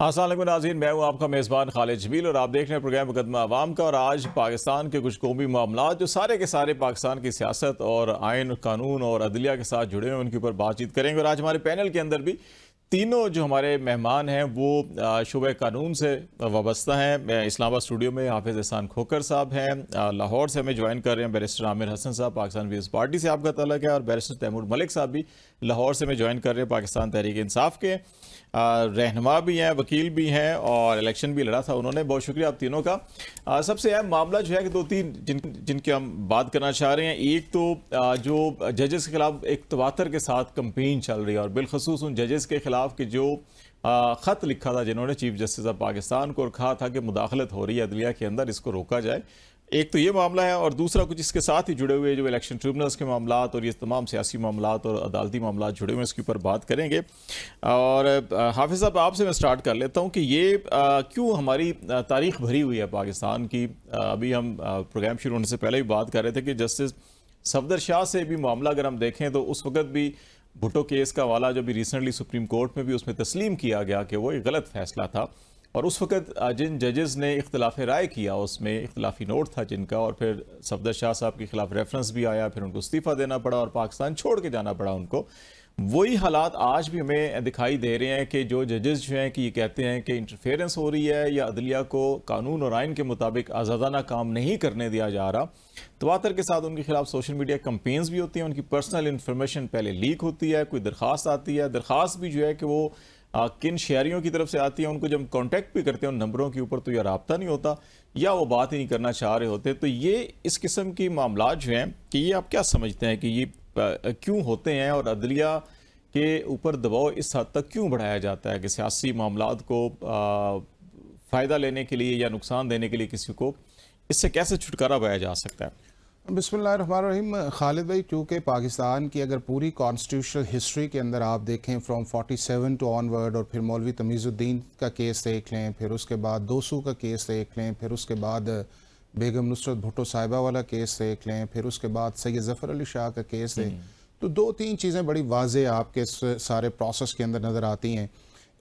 अस्सलाम वालेकुम नाज़रीन, मैं हूं आपका मेज़बान खालिद जमील और आप देख रहे हैं प्रोग्राम मुकदमा अवाम का। और आज पाकिस्तान के कुछ कौमी मामलात जो सारे के सारे पाकिस्तान की सियासत और आइन कानून और अदलिया के साथ जुड़े हैं उनके ऊपर बातचीत करेंगे। और आज हमारे पैनल के अंदर भी तीनों जो हमारे मेहमान हैं वो शुबे कानून से वाबस्ता हैं। इस्लामाबाद स्टूडियो में हाफिज़ एहसान खोकर साहब हैं, लाहौर से हमें ज्वाइन कर रहे हैं बैरिस्टर आमिर हसन साहब, पाकिस्तान पीपल्स पार्टी से आपका तल्लुक़ है, और बैरिस्टर तैमूर मलिक साहब भी लाहौर से हमें ज्वाइन कर रहे हैं, पाकिस्तान तहरीक इंसाफ के रहनुमा भी हैं, वकील भी हैं और इलेक्शन भी लड़ा था उन्होंने। बहुत शुक्रिया आप तीनों का। सबसे अहम मामला जो है कि दो तीन जिनके हम बात करना चाह रहे हैं। एक तो जो जजेस के खिलाफ एक तवातर के साथ कंपेन चल रही है, और बिलखसूस उन जजेस के खिलाफ कि जो ख़त लिखा था जिन्होंने चीफ जस्टिस ऑफ पाकिस्तान को, और कहा था कि मुदाखलत हो रही है अदलिया के अंदर, इसको रोका जाए। एक तो ये मामला है, और दूसरा कुछ इसके साथ ही जुड़े हुए जो इलेक्शन ट्रिब्यूनल्स के मामलात और ये तमाम सियासी मामलात और अदालती मामलात जुड़े हुए हैं, इसके ऊपर बात करेंगे। और हाफिज़ साहब आपसे मैं स्टार्ट कर लेता हूँ कि ये क्यों हमारी तारीख भरी हुई है पाकिस्तान की। अभी हम प्रोग्राम शुरू होने से पहले भी बात कर रहे थे कि जस्टिस सफदर शाह से भी मामला अगर हम देखें तो उस वक्त भी भुट्टो केस का वाला जो भी रिसेंटली सुप्रीम कोर्ट में भी उसमें तस्लीम किया गया कि वो एक गलत फैसला था, और उस वक्त जिन जजेस ने इख्तलाफ राय किया उसमें इख्तलाफी नोट था जिनका, और फिर सफदर शाह साहब के खिलाफ रेफरेंस भी आया, फिर उनको इस्तीफ़ा देना पड़ा और पाकिस्तान छोड़ के जाना पड़ा उनको। वही हालात आज भी हमें दिखाई दे रहे हैं कि जो जजेस जो हैं कि ये कहते हैं कि इंटरफेरेंस हो रही है या अदलिया को कानून और आइन के मुताबिक आज़ादाना काम नहीं करने दिया जा रहा। तवातर के साथ उनके खिलाफ सोशल मीडिया कैंपेन्स भी होती हैं, उनकी पर्सनल इंफॉर्मेशन पहले लीक होती है, कोई दरख्वास्त आती है, दरख्वास्त भी जो है कि वो किन शहरियों की तरफ से आती है, उनको जब कॉन्टैक्ट भी करते हैं उन नंबरों के ऊपर तो यह रब्ता नहीं होता या वो बात ही नहीं करना चाह रहे होते। तो ये इस किस्म की मामलात जो हैं कि ये आप क्या समझते हैं कि ये क्यों होते हैं, और अदलिया के ऊपर दबाव इस हद तक क्यों बढ़ाया जाता है कि सियासी मामलात को फ़ायदा लेने के लिए या नुकसान देने के लिए किसी को, इससे कैसे छुटकारा पाया जा सकता है? बिस्मिल्लाहिर्रहमानिर्रहीम। खालिद भाई, चूँकि पाकिस्तान की अगर पूरी कॉन्स्टिट्यूशनल हिस्ट्री के अंदर आप देखें फ्रॉम 47 टू ऑनवर्ड, और फिर मौलवी तमीज़ुद्दीन का केस देख लें, फिर उसके बाद दोसू का केस देख लें, फिर उसके बाद बेगम नुसरत भुट्टो साहिबा वाला केस देख लें, फिर उसके बाद सैयद ज़फ़र अली शाह का केस दें, तो दो तीन चीज़ें बड़ी वाज़ेह आपके सारे प्रोसेस के अंदर नज़र आती हैं।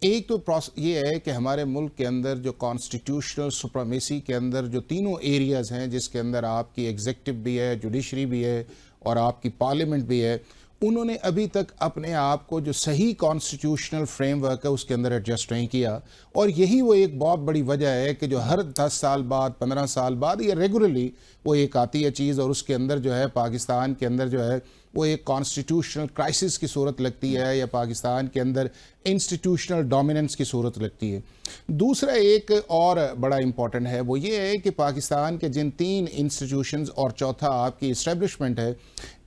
एक तो ये है कि हमारे मुल्क के अंदर जो कॉन्स्टिट्यूशनल सुप्रीमेसी के अंदर जो तीनों एरियाज़ हैं, जिसके अंदर आपकी एग्जीक्यूटिव भी है, जुडिशरी भी है और आपकी पार्लियामेंट भी है, उन्होंने अभी तक अपने आप को जो सही कॉन्स्टिट्यूशनल फ्रेमवर्क है उसके अंदर एडजस्ट नहीं किया। और यही वो एक बहुत बड़ी वजह है कि जो हर 10 साल बाद 15 साल बाद ये रेगुलरली वो एक आती है चीज़, और उसके अंदर जो है पाकिस्तान के अंदर जो है वो एक कॉन्स्टिट्यूशनल क्राइसिस की सूरत लगती है, या पाकिस्तान के अंदर इंस्टीट्यूशनल डोमिनेंस की सूरत लगती है। दूसरा एक और बड़ा इंपॉर्टेंट है, वो ये है कि पाकिस्तान के जिन तीन इंस्टीट्यूशंस और चौथा आपकी इस्टेब्लिशमेंट है,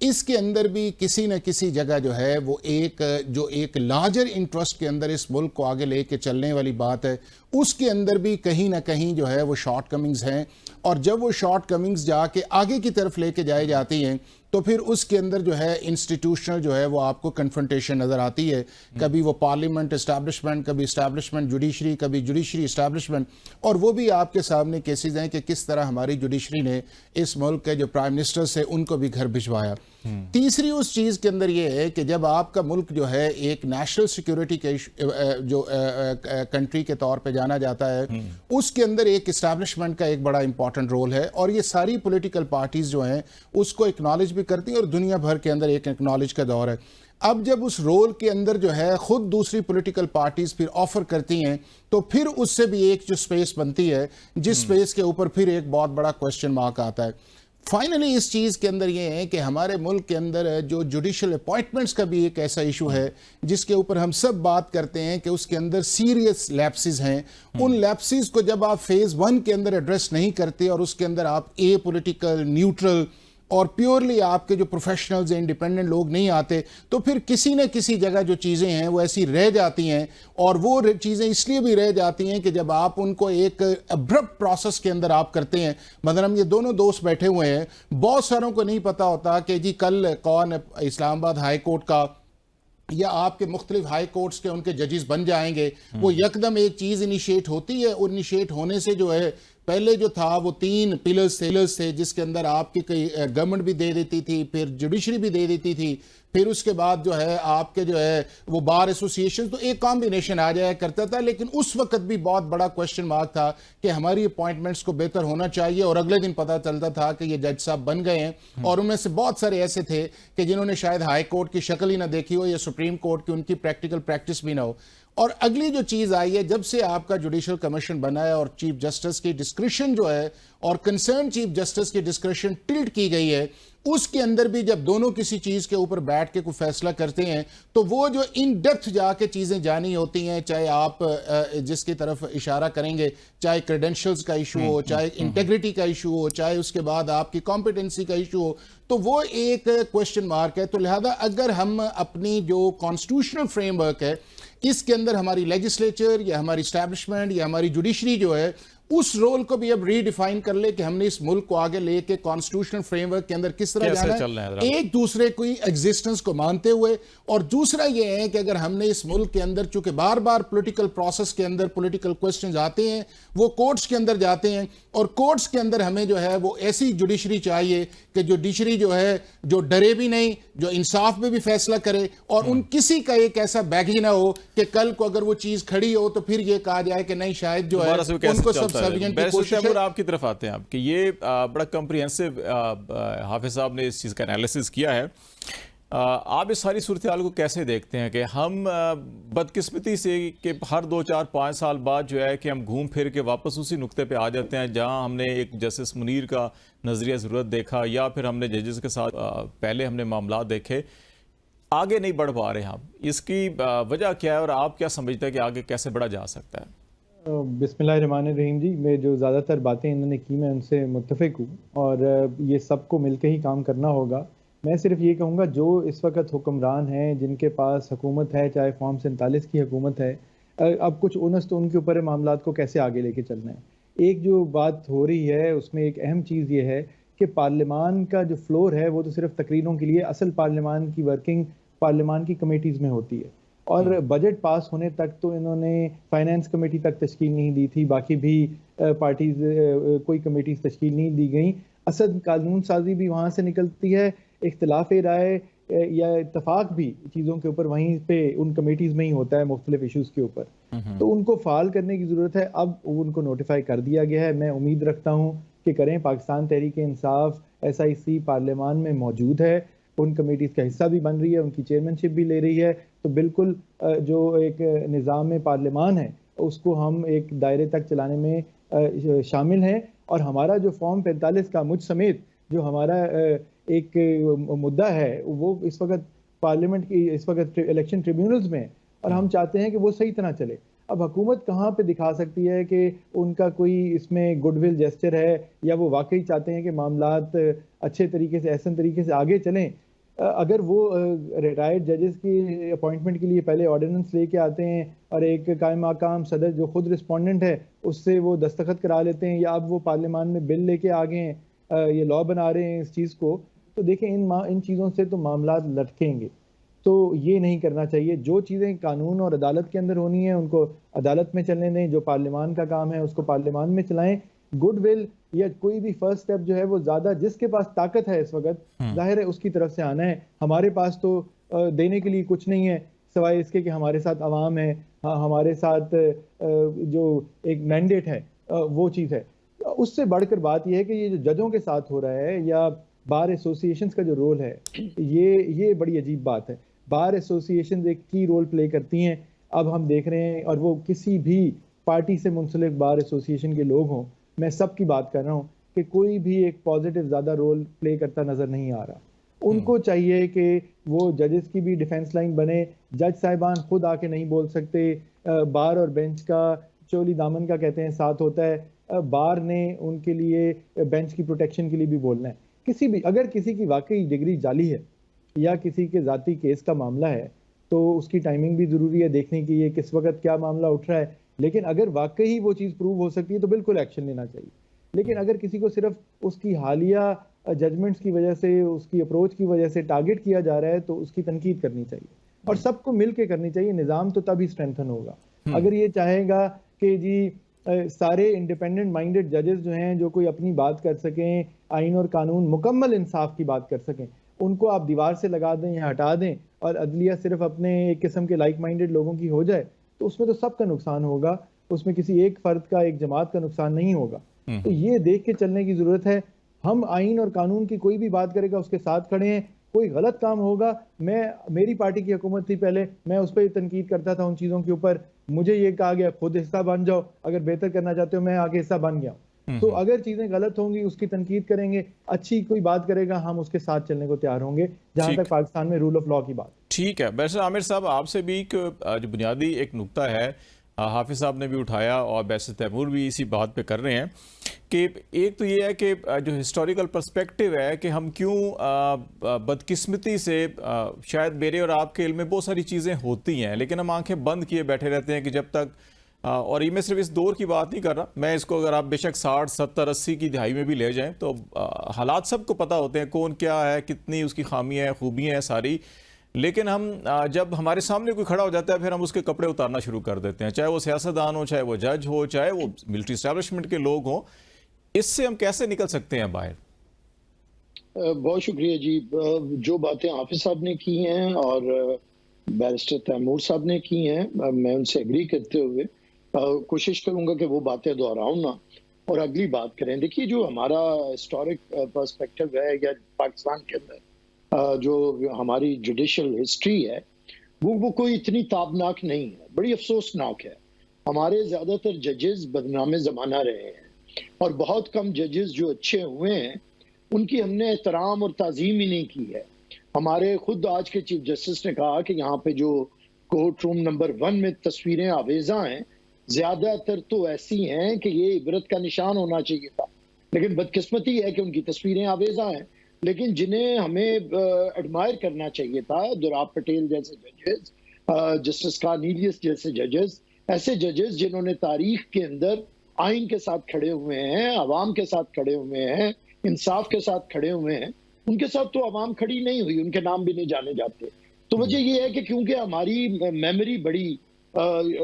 इसके अंदर भी किसी न किसी जगह जो है वो एक लार्जर इंटरेस्ट के अंदर इस मुल्क को आगे लेके चलने वाली बात है, उसके अंदर भी कहीं ना कहीं जो है वो शॉर्ट कमिंग्स हैं। और जब वो शॉर्ट कमिंग्स जाके आगे की तरफ लेके जाई जाती हैं तो फिर उसके अंदर जो है इंस्टीट्यूशनल जो है वो आपको कन्फ्रंटेशन नज़र आती है। कभी वो पार्लियामेंट इस्टेब्लिशमेंट, कभी इस्टेब्लिशमेंट जुडिशरी, कभी जुडिशरी इस्टेब्लिशमेंट, और वो भी आपके सामने केसेस हैं कि किस तरह हमारी जुडिशरी ने इस मुल्क के जो प्राइम मिनिस्टर से उनको भी घर भिजवाया। तीसरी उस चीज़ के अंदर ये है कि जब आपका मुल्क जो है एक नेशनल सिक्योरिटी के जो कंट्री के तौर पे जाना जाता है, उसके अंदर एक इस्टेब्लिशमेंट का एक बड़ा इंपॉर्टेंट रोल है, और ये सारी पॉलिटिकल पार्टीज जो हैं उसको एक्नॉलेज भी करती हैं, और दुनिया भर के अंदर एक एक्नॉलेज का दौर है। अब जब उस रोल के अंदर जो है खुद दूसरी पॉलिटिकल पार्टीज फिर ऑफर करती हैं, तो फिर उससे भी एक जो स्पेस बनती है, जिस स्पेस के ऊपर फिर एक बहुत बड़ा क्वेश्चन मार्क आता है। फाइनली इस चीज़ के अंदर ये है कि हमारे मुल्क के अंदर जो जुडिशल अपॉइंटमेंट्स का भी एक ऐसा इशू है जिसके ऊपर हम सब बात करते हैं कि उसके अंदर सीरियस लैप्सेस हैं। उन लैप्सेस को जब आप फेज़ 1 के अंदर एड्रेस नहीं करते, और उसके अंदर आप पॉलिटिकल न्यूट्रल और प्योरली आपके जो प्रोफेशनल्स इंडिपेंडेंट लोग नहीं आते, तो फिर किसी न किसी जगह जो चीज़ें हैं वो ऐसी रह जाती हैं। और वो चीज़ें इसलिए भी रह जाती हैं कि जब आप उनको एक अब्रप्ट प्रोसेस के अंदर आप करते हैं, मतलब ये दोनों दोस्त बैठे हुए हैं, बहुत सारों को नहीं पता होता कि जी कल कौन इस्लामाबाद हाई कोर्ट का या आपके मुख्तलिफ हाई कोर्ट्स के उनके जजेस बन जाएंगे। वो यकदम एक चीज़ इनिशिएट होती है, और इनिशिएट होने से जो है पहले जो था वो 3 पिलर्स थे जिसके अंदर आपकी कई गवर्नमेंट भी दे देती थी, फिर जुडिशरी भी दे देती थी, फिर उसके बाद जो है आपके जो है वो बार एसोसिएशन, तो एक कॉम्बिनेशन आ जाया करता था। लेकिन उस वक्त भी बहुत बड़ा क्वेश्चन मार्क था कि हमारी अपॉइंटमेंट्स को बेहतर होना चाहिए, और अगले दिन पता चलता था कि ये जज साहब बन गए हैं, और उनमें से बहुत सारे ऐसे थे कि जिन्होंने शायद हाई कोर्ट की शक्ल ही ना देखी हो या सुप्रीम कोर्ट की उनकी प्रैक्टिकल प्रैक्टिस भी ना हो। और अगली जो चीज आई है, जब से आपका जुडिशल कमीशन बना है और चीफ जस्टिस की डिस्क्रिप्शन जो है और कंसर्न चीफ जस्टिस की डिस्क्रिप्शन टिल्ट की गई है, उसके अंदर भी जब दोनों किसी चीज के ऊपर बैठ के कोई फैसला करते हैं तो वो जो इन डेप्थ जाके चीजें जानी होती हैं, चाहे आप जिसकी तरफ इशारा करेंगे, चाहे क्रेडेंशियल्स का इशू हो, चाहे इंटेग्रिटी का इशू हो, चाहे उसके बाद आपकी कॉम्पिटेंसी का इशू हो, तो वो एक क्वेश्चन मार्क है। तो लिहाजा अगर हम अपनी जो कॉन्स्टिट्यूशनल फ्रेमवर्क है इसके अंदर हमारी लेजिस्लेचर या हमारी एस्टैब्लिशमेंट या हमारी जुडिशरी जो है उस रोल को भी अब रीडिफाइन कर ले कि हमने इस मुल्क को आगे लेके कॉन्स्टिट्यूशनल फ्रेमवर्क के अंदर किस तरह जाना है, एक दूसरे की एग्जिस्टेंस को मानते हुए। और दूसरा यह है कि अगर हमने इस मुल्क के अंदर, चूंकि बार बार पॉलिटिकल प्रोसेस के अंदर पॉलिटिकल क्वेश्चंस आते हैं, वो कोर्ट्स के अंदर जाते हैं, और कोर्ट्स के अंदर हमें जो है वो ऐसी जुडिशरी चाहिए कि जुडिशरी जो है जो डरे भी नहीं, जो इंसाफ में भी फैसला करे, और उन किसी का एक ऐसा बैगेज ना हो कि कल को अगर वो चीज खड़ी हो तो फिर ये कहा जाए कि नहीं शायद जो है उनको सबसेरिएंट की कोशिश है। आपकी तरफ आते हैं आप कि ये बड़ा कॉम्प्रिहेंसिव हाफिज साहब ने इस चीज़ का एनालिसिस किया है। आप इस सारी सूरत हाल को कैसे देखते हैं कि हम बदकिस्मती से कि हर 2, 4, 5 साल बाद जो है कि हम घूम फिर के वापस उसी नुक्ते पे आ जाते हैं जहां हमने एक जस्टिस मुनीर का नजरिया ज़रूरत देखा, या फिर हमने जजेस के साथ पहले हमने मामला देखे, आगे नहीं बढ़ पा रहे हैं हम। इसकी वजह क्या है और आप क्या समझते हैं कि आगे कैसे बढ़ा जा सकता है? बिस्मिल्लाहिर्रहमानिर्रहीम जी, मैं जो ज़्यादातर बातें इन्होंने की मैं उनसे मुत्तफ़िक हूँ, और ये सबको मिलकर ही काम करना होगा। मैं सिर्फ ये कहूँगा जो इस वक्त हुक्मरान हैं, जिनके पास हुकूमत है, चाहे फॉर्म 47 की हुकूमत है, अब कुछ ओनस तो उनके ऊपर है मामलात को कैसे आगे लेके चलना है। एक जो बात हो रही है उसमें एक अहम चीज़ ये है कि पार्लियामान का जो फ्लोर है वो तो सिर्फ तकरीरों के लिए, असल पार्लियामान की वर्किंग पार्लियामान की कमेटीज़ में होती है, और बजट पास होने तक तो इन्होंने फाइनेंस कमेटी तक तश्कील नहीं दी थी, बाकी भी पार्टीज कोई कमेटीज तश्कील नहीं दी गई। असल कानून साजी भी वहाँ से निकलती है, इख्तिलाफ राय या इत्तफाक भी चीज़ों के ऊपर वहीं पे उन कमेटीज़ में ही होता है मुख्तलिफ इशूज़ के ऊपर। तो उनको फ़ाल करने की ज़रूरत है। अब उनको नोटिफाई कर दिया गया है, मैं उम्मीद रखता हूँ कि करें। पाकिस्तान तहरीक इंसाफ SIC पार्लियामान में मौजूद है, उन कमेटीज़ का हिस्सा भी बन रही है, उनकी चेयरमैनशिप भी ले रही है। तो बिल्कुल जो एक निज़ाम पार्लियामान है उसको हम एक दायरे तक चलाने में शामिल हैं, और हमारा जो फॉर्म 45 का मुझ समेत जो हमारा एक मुद्दा है वो इस वक्त पार्लियामेंट की इस वक्त इलेक्शन ट्रिब्यूनल्स में है, और हम चाहते हैं कि वो सही तरह चले। अब हुकूमत कहाँ पे दिखा सकती है कि उनका कोई इसमें गुडविल जेस्चर है, या वो वाकई चाहते हैं कि मामलात अच्छे तरीके से, एहसन तरीके से आगे चलें। अगर वो रिटायर्ड जजेस की अपॉइंटमेंट के लिए पहले ऑर्डिनेंस लेके आते हैं और एक कायम मकाम सदर जो खुद रिस्पोंडेंट है उससे वो दस्तखत करा लेते हैं, या अब वो पार्लियामान में बिल लेके आ गए हैं, ये लॉ बना रहे हैं इस चीज़ को, तो देखें इन चीज़ों से तो मामला लटकेंगे। तो ये नहीं करना चाहिए। जो चीज़ें कानून और अदालत के अंदर होनी है उनको अदालत में चलने दें, जो पार्लियामान का काम है उसको पार्लियामान में चलाएं। गुडविल या कोई भी फर्स्ट स्टेप जो है वो ज़्यादा जिसके पास ताकत है इस वक्त जाहिर है उसकी तरफ से आना है। हमारे पास तो देने के लिए कुछ नहीं है सिवाय इसके कि हमारे साथ अवाम है, हमारे साथ जो एक मैंडेट है वो चीज़ है। उससे बढ़कर बात यह है कि ये जो जजों के साथ हो रहा है या बार एसोसिएशंस का जो रोल है, ये बड़ी अजीब बात है। बार एसोसिएशंस एक की रोल प्ले करती हैं। अब हम देख रहे हैं, और वो किसी भी पार्टी से मुंसलिक बार एसोसिएशन के लोग हों, मैं सब की बात कर रहा हूँ, कि कोई भी एक पॉजिटिव ज़्यादा रोल प्ले करता नज़र नहीं आ रहा। उनको चाहिए कि वो जजेस की भी डिफेंस लाइन बने। जज साहिबान खुद आके नहीं बोल सकते, बार और बेंच का चोली दामन का कहते हैं साथ होता है, बार ने उनके लिए बेंच की प्रोटेक्शन के लिए भी बोलना है। किसी भी अगर किसी की वाकई डिग्री जाली है या किसी के ज़ाती केस का मामला है तो उसकी टाइमिंग भी ज़रूरी है देखने की ये किस वक्त क्या मामला उठ रहा है। लेकिन अगर वाकई वो चीज़ प्रूव हो सकती है तो बिल्कुल एक्शन लेना चाहिए। लेकिन अगर किसी को सिर्फ उसकी हालिया जजमेंट्स की वजह से, उसकी अप्रोच की वजह से टारगेट किया जा रहा है तो उसकी तनकीद करनी चाहिए, और सबको मिल के करनी चाहिए। निज़ाम तो तभी स्ट्रेंथन होगा। अगर ये चाहेगा कि जी सारे इंडिपेंडेंट माइंडेड जजेस जो हैं, जो कोई अपनी बात कर सकें, आइन और कानून मुकम्मल इंसाफ की बात कर सकें, उनको आप दीवार से लगा दें या हटा दें और अदलिया सिर्फ अपने एक किस्म के लाइक माइंडेड लोगों की हो जाए, तो उसमें तो सबका नुकसान होगा, उसमें किसी एक फर्द का, एक जमात का नुकसान नहीं होगा। तो ये देख के चलने की जरूरत है। हम आइन और कानून की कोई भी बात करेगा उसके साथ खड़े हैं। कोई गलत काम होगा, मेरी पार्टी की हुकूमत थी पहले, मैं उस पर तनकीद करता था उन चीज़ों के ऊपर, मुझे ये कहा गया खुद हिस्सा बन जाओ, अगर बेहतर करना चाहते हो, मैं आगे हिस्सा बन गया। तो अगर चीज़ें गलत होंगी उसकी तनकीद करेंगे, अच्छी कोई बात करेगा हम उसके साथ चलने को तैयार होंगे, जहां तक पाकिस्तान में रूल ऑफ लॉ की बात। ठीक है, बैरिस्टर आमिर साहब, आपसे भी जो बुनियादी एक नुक्ता है, हाफिज साहब ने भी उठाया और बैरिस्टर तैमूर भी इसी बात पे कर रहे हैं कि एक तो ये है कि जो हिस्टोरिकल पर्सपेक्टिव है कि हम क्यों बदकिस्मती से शायद मेरे और आपके इल्म में बहुत सारी चीज़ें होती हैं, लेकिन हम आंखें बंद किए बैठे रहते हैं कि जब तक और ये मैं सिर्फ इस दौर की बात नहीं कर रहा, मैं इसको अगर आप बेशक 60, 70, 80 की दिहाई में भी ले जाएं तो हालात सबको पता होते हैं, कौन क्या है, कितनी उसकी खामियां हैं, खूबियां हैं सारी, लेकिन हम जब हमारे सामने कोई खड़ा हो जाता है फिर हम उसके कपड़े उतारना शुरू कर देते हैं, चाहे वो सियासतदान हो, चाहे वो जज हो, चाहे वो मिलिट्री इस्टेब्लिशमेंट के लोग हों। इससे हम कैसे निकल सकते हैं बाहर? बहुत शुक्रिया जी। जो बातें हाफिज साहब ने की हैं और बैरिस्टर तैमूर साहब ने की हैं, मैं उनसे एग्री करते हुए कोशिश करूंगा कि वो बातें दोहराऊं ना और अगली बात करें। देखिए, जो हमारा हिस्टोरिक पर्सपेक्टिव है या पाकिस्तान के अंदर जो हमारी जुडिशल हिस्ट्री है वो कोई इतनी ताबनाक नहीं है, बड़ी अफसोसनाक है। हमारे ज्यादातर जजेस बदनामे जमाना रहे हैं और बहुत कम जजेस जो अच्छे हुए हैं उनकी हमने एहतराम और ताजीम ही नहीं की है। हमारे खुद आज के चीफ जस्टिस ने कहा कि यहाँ पे जो कोर्ट रूम नंबर 1 में तस्वीरें आवेजा हैं, ज्यादातर तो ऐसी हैं कि ये इबरत का निशान होना चाहिए था, लेकिन बदकिस्मती है कि उनकी तस्वीरें आवेजा हैं। लेकिन जिन्हें हमें एडमायर करना चाहिए था, दुराब पटेल जैसे जजेस, जस्टिस कार्नीलियस जैसे जजेस, ऐसे जजेस जिन्होंने तारीख के अंदर आइन के साथ खड़े हुए हैं, अवाम के साथ खड़े हुए हैं, इंसाफ के साथ खड़े हुए हैं, उनके साथ तो अवाम खड़ी नहीं हुई, उनके नाम भी नहीं जाने जाते। तो वजह यह है कि क्योंकि हमारी मेमोरी बड़ी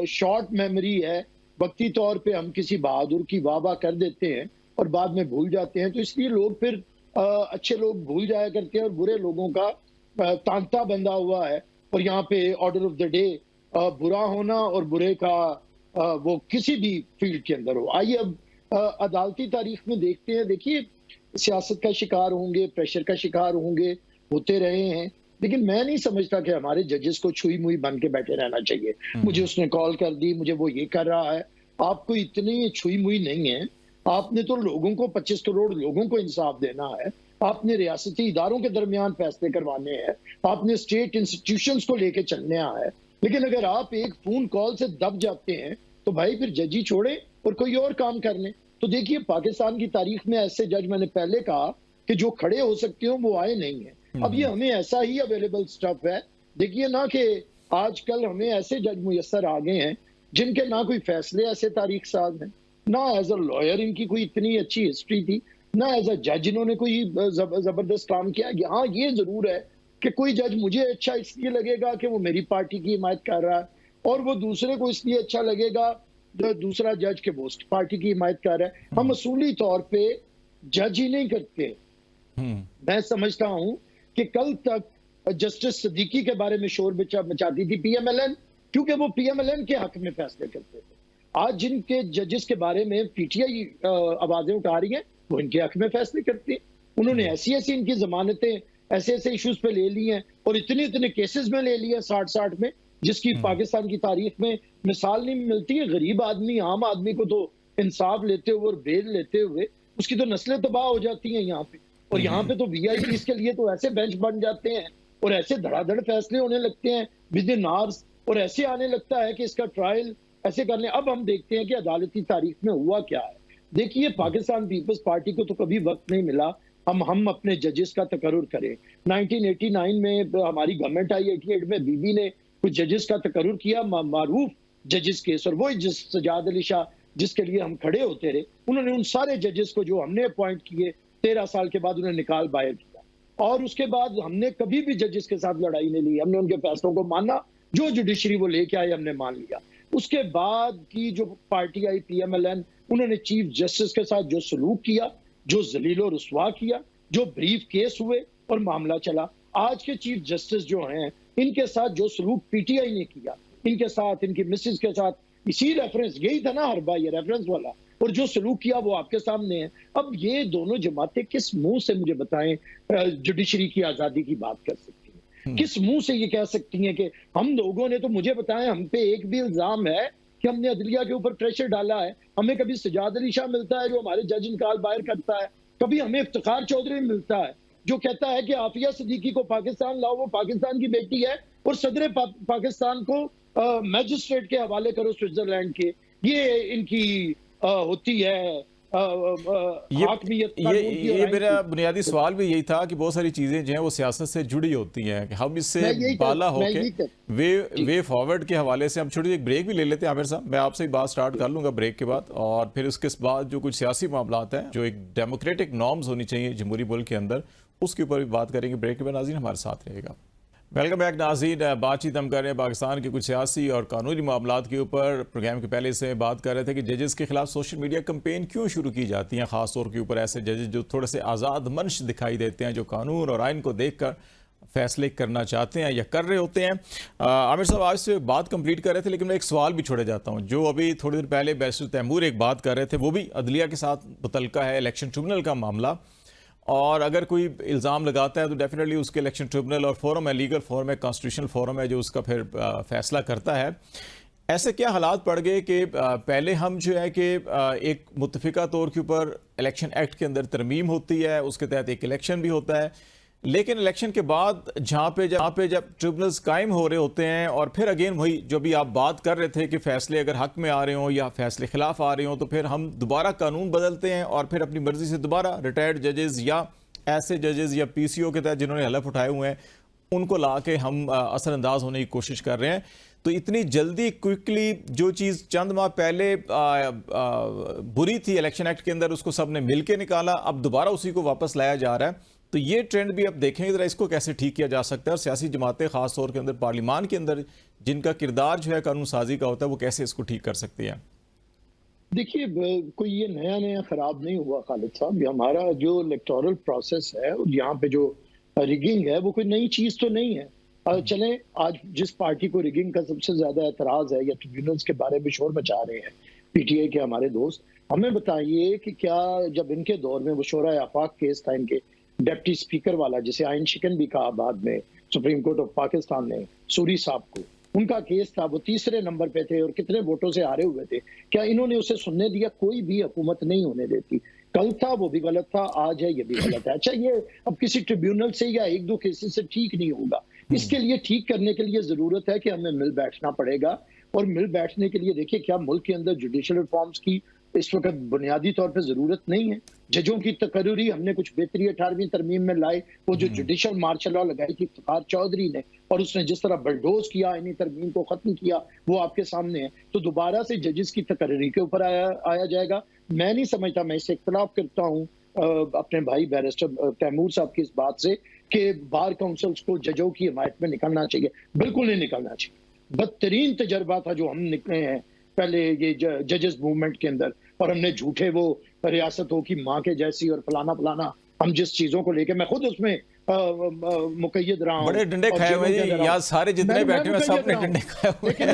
शॉर्ट मेमोरी है, वक्ती तौर पे हम किसी बहादुर की वाह कर देते हैं और बाद में भूल जाते हैं, तो इसलिए लोग फिर अच्छे लोग भूल जाया करते हैं और बुरे लोगों का तांता बंधा हुआ है। और यहाँ पे ऑर्डर ऑफ द डे बुरा होना और बुरे का वो किसी भी फील्ड के अंदर हो। आइए अब अदालती तारीख में देखते हैं। देखिए, सियासत का शिकार होंगे, प्रेशर का शिकार होंगे, होते रहे हैं, लेकिन मैं नहीं समझता कि हमारे जजेस को छुई मुई बन के बैठे रहना चाहिए। मुझे उसने कॉल कर दी, मुझे वो ये कर रहा है। आपको इतनी छुई मुई नहीं है। आपने तो लोगों को 25 करोड़ लोगों को इंसाफ देना है, आपने रियासती इदारों के दरमियान फैसले करवाने हैं, आपने स्टेट इंस्टीट्यूशंस को लेके चलने है। लेकिन अगर आप एक फोन कॉल से दब जाते हैं तो भाई फिर जज ही छोड़े और कोई और काम कर लें। तो देखिए, पाकिस्तान की तारीख में ऐसे जज, मैंने पहले कहा कि जो खड़े हो सकते हो वो आए नहीं है। अब ये हमें ऐसा ही अवेलेबल स्टफ है। देखिए ना कि आजकल हमें ऐसे जज मुयस्सर आ गए हैं जिनके ना कोई फैसले ऐसे तारीख साज हैं, ना एज अ लॉयर इनकी कोई इतनी अच्छी हिस्ट्री थी, ना एज अ जज इन्होंने कोई जबरदस्त काम किया। यहाँ ये जरूर है कि कोई जज मुझे अच्छा इसलिए लगेगा कि वो मेरी पार्टी की हिमायत कर रहा है और वो दूसरे को इसलिए अच्छा लगेगा, दूसरा जज के वो पार्टी की हिमायत कर रहा है। हम असूली तौर पे जज ही नहीं करते। मैं समझता हूं कि कल तक जस्टिस सिद्दीकी के बारे में शोर मचाती थी पीएमएलएन, क्योंकि वो पीएमएलएन के हक में फैसले करते थे। आज जिनके जजेस के बारे में पीटीआई आवाजें उठा रही हैं, वो इनके हक में फैसले करते हैं। उन्होंने ऐसी ऐसी इनकी जमानतें ऐसे ऐसे इश्यूज पे ले ली हैं और इतने इतने केसेस में ले लिया 60 में, जिसकी पाकिस्तान की तारीख में मिसाल नहीं मिलती है। गरीब आदमी, आम आदमी को तो इंसाफ लेते हुए और बेल लेते हुए उसकी तो नस्लें तबाह हो जाती हैं यहाँ पे। और यहाँ पे तो वीआईपीज़ के लिए तो ऐसे बेंच बन जाते हैं और ऐसे धड़ाधड़ फैसले होने लगते हैं विद इन आवर्स, और ऐसे आने लगता है कि इसका ट्रायल ऐसे करने। अब हम देखते हैं कि अदालती तारीख में हुआ क्या है। देखिए, पाकिस्तान पीपल्स पार्टी को तो कभी वक्त नहीं मिला हम अपने जजेस का तकर्रुर करें। 1989 में हमारी गवर्नमेंट आई, 88 में बीबी ने कुछ जजेस का तकर्रुर किया, मारूफ जजेस केस, और वही सजाद अली शाह जिसके लिए हम खड़े होते रहे, उन्होंने उन सारे जजेस को जो हमने अपॉइंट किए 13 साल के बाद उन्हें निकाल बाहर किया। और उसके बाद हमने कभी भी जजेस के साथ लड़ाई नहीं ली, हमने उनके फैसलों को माना, जो जुडिशरी वो लेके आए हमने मान लिया। उसके बाद की जो पार्टी आई PMLN, उन्होंने चीफ जस्टिस के साथ जो सलूक किया, जो जलीलो रुस्वा किया, जो ब्रीफ केस हुए और मामला चला। आज के चीफ जस्टिस जो हैं, इनके साथ जो सलूक PTI ने किया, इनके साथ, इनकी मिसेज के साथ, इसी रेफरेंस, यही था ना हरबा, ये रेफरेंस वाला, और जो सलूक किया वो आपके सामने है। अब ये दोनों जमातें किस मुंह से, मुझे बताएं, जुडिशरी की आजादी की बात कर सकती हैं? किस मुंह से ये कह सकती हैं कि हम लोगों ने, तो मुझे बताएं, हम पे एक भी इल्जाम है कि हमने अदलिया के ऊपर प्रेशर डाला है? हमें कभी सजाद अली शाह मिलता है जो हमारे जज इनकाल बाहर करता है, कभी हमें इफ्तिखार चौधरी मिलता है जो कहता है कि आफिया सिद्दीकी को पाकिस्तान लाओ, वो पाकिस्तान की बेटी है, और सदर पाकिस्तान को मैजिस्ट्रेट के हवाले करो स्विट्जरलैंड के। ये इनकी होती है हाकमियत कानून की। ये मेरा बुनियादी सवाल भी यही था कि बहुत सारी चीजें जो हैं वो सियासत से जुड़ी होती हैं कि हम इससे बाला होके वे फॉरवर्ड के हवाले से हम छोटी एक ब्रेक भी ले लेते हैं। आमिर साहब, मैं आपसे बात स्टार्ट कर लूंगा ब्रेक के बाद, और फिर उसके बाद जो कुछ सियासी मामलात हैं, जो एक डेमोक्रेटिक नॉर्म्स होनी चाहिए जमहूरी मुल्क के अंदर, उसके ऊपर भी बात करेंगे। ब्रेक के बाद नाज़रीन हमारे साथ रहेगा। वेलकम बैक नाज़रीन। बातचीत हम कर रहे हैं पाकिस्तान के कुछ सियासी और कानूनी मामलात के ऊपर। प्रोग्राम के पहले से बात कर रहे थे कि जजेस के खिलाफ सोशल मीडिया कैंपेन क्यों शुरू की जाती हैं, ख़ास तौर के ऊपर ऐसे जजेस जो थोड़े से आज़ाद मंश दिखाई देते हैं, जो कानून और आइन को देख कर फैसले करना चाहते हैं या कर रहे होते हैं। आमिर साहब, आज से बात कंप्लीट कर रहे थे, लेकिन मैं एक सवाल भी छोड़े जाता हूँ। जो अभी थोड़ी देर पहले बैरिस्टर तैमूर एक बात कर रहे थे, वो भी अदलिया के साथ मुतल्लिका है, इलेक्शन ट्रिब्यूनल का मामला। और अगर कोई इल्ज़ाम लगाता है तो डेफिनेटली उसके इलेक्शन ट्रिब्यूनल और फोरम है, लीगल फोरम है, कॉन्स्टिट्यूशनल फोरम है, जो उसका फिर फैसला करता है। ऐसे क्या हालात पड़ गए कि पहले हम जो है कि एक मुत्तफ़िका तौर के ऊपर इलेक्शन एक्ट के अंदर तरमीम होती है, उसके तहत एक इलेक्शन भी होता है, लेकिन इलेक्शन के बाद जहाँ पे जब ट्रिब्यूनल्स कायम हो रहे होते हैं, और फिर अगेन वही जो भी आप बात कर रहे थे कि फैसले अगर हक में आ रहे हों या फैसले खिलाफ आ रहे हों, तो फिर हम दोबारा कानून बदलते हैं और फिर अपनी मर्जी से दोबारा रिटायर्ड जजेस या ऐसे जजेस या PCO के तहत जिन्होंने हलफ उठाए हुए हैं, उनको ला के हम असरअंदाज होने की कोशिश कर रहे हैं। तो इतनी जल्दी क्विकली जो चीज़ चंद माह पहले बुरी थी इलेक्शन एक्ट के अंदर, उसको सब ने मिल के निकाला, अब दोबारा उसी को वापस लाया जा रहा है। तो ये ट्रेंड भी अब देखेंगे ज़रा, इसको कैसे ठीक किया जा सकता है, और सियासी जमातें ख़ास तौर के अंदर पार्लिमान के अंदर जिनका किरदार जो है कानून साजी का होता है, वो कैसे इसको ठीक कर सकती है? देखिए, कोई ये नया खराब नहीं हुआ खालिद साहब। हमारा जो इलेक्टोरल प्रोसेस है और यहाँ पे जो रिगिंग है, वो कोई नई चीज तो नहीं है। चलें, आज जिस पार्टी को रिगिंग का सबसे ज्यादा एतराज है या ट्रिब्यूनल्स के बारे में शोर मचा रहे हैं, PTI के हमारे दोस्त, हमें बताइए कि क्या जब इनके दौर में वो शोरा आफाक केस था, इनके डिप्टी स्पीकर वाला, जिसे आइन शिकन भी कहा बाद में सुप्रीम कोर्ट ऑफ पाकिस्तान ने सूरी साहब को, उनका केस था, वो तीसरे नंबर पे थे और कितने वोटों से हारे हुए थे, क्या इन्होंने उसे सुनने दिया? कोई भी हुकूमत नहीं होने देती। कल था वो भी गलत था, आज है ये भी गलत है। अच्छा, ये अब किसी ट्रिब्यूनल से या एक दो केसेस से ठीक नहीं होगा। इसके लिए ठीक करने के लिए जरूरत है कि हमें मिल बैठना पड़ेगा, और मिल बैठने के लिए देखिए, क्या मुल्क के अंदर जुडिशल रिफॉर्म्स की इस वक्त बुनियादी तौर पे जरूरत नहीं है? जजों की तकर्री हमने कुछ बेहतरी 18वीं तरमीम में लाए, वो जो जुडिशल मार्शल लॉ लगाई थी इफ्तिखार चौधरी ने, और उसने जिस तरह बलडोज किया इन्हीं तरमीम को खत्म किया, वो आपके सामने है। तो दोबारा से जजेस की तकर्री के ऊपर आया जाएगा। मैं नहीं समझता, मैं इससे इख्तलाफ करता हूँ अपने भाई बैरिस्टर तैमूर साहब की इस बात से कि बार काउंसिल्स को जजों की हिमायत में निकलना चाहिए। बिल्कुल नहीं निकलना चाहिए। बदतरीन तजर्बा था जो हम निकले हैं पहले ये जजेस मूवमेंट के अंदर, और हमने झूठे वो रियासतों की माँ के जैसी और फलाना हम जिस चीजों को लेके, मैं खुद उसमें मुकैयद रहा हूं। बड़े डंडे खाए हुए हैं यार, सारे जितने बैठे हुए सबने डंडे खाए हुए हैं।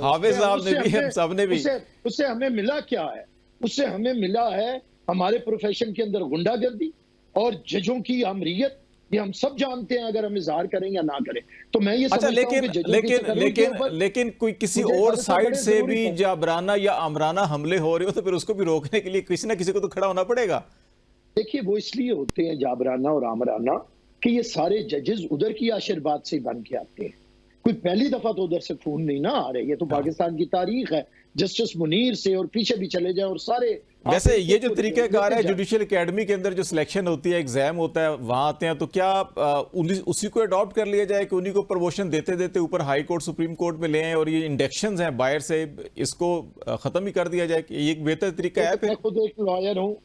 हाफिज साहब ने भी, हम सब ने भी। उससे हमें मिला क्या है? उससे हमें मिला है हमारे प्रोफेशन के अंदर गुंडागर्दी और जजों की आमरीयत। ये हम सब जानते हैं, अगर हम इजहार करें या ना करें। तो मैं ये अच्छा, लेकिन कोई किसी और साइड से भी जाबराना या आमराना हमले हो रहे हो, तो फिर उसको भी रोकने के लिए किसी ना किसी को तो खड़ा होना पड़ेगा। देखिए, वो इसलिए होते हैं जाबराना और आमराना कि ये सारे जजेस उधर की आशीर्वाद से बन के आते हैं। कोई पहली दफा तो उधर से खून नहीं ना आ रहे। ये तो पाकिस्तान की तारीख है, जस्टिस मुनीर से और पीछे भी चले जाए और सारे। वैसे ये जो तरीकाकार है जुडिशियल एकेडमी के अंदर जो सिलेक्शन होती है, एग्जाम होता है, वहां आते हैं, तो क्या उसी को अडॉप्ट कर लिया जाए कि उन्हीं को प्रमोशन देते देते ऊपर हाई कोर्ट सुप्रीम कोर्ट में ले आए, और ये इंडक्शंस हैं बाहर से, इसको खत्म ही कर दिया जाए? कि ये एक बेहतर तरीका है? मैं खुद एक लॉयर हूँ,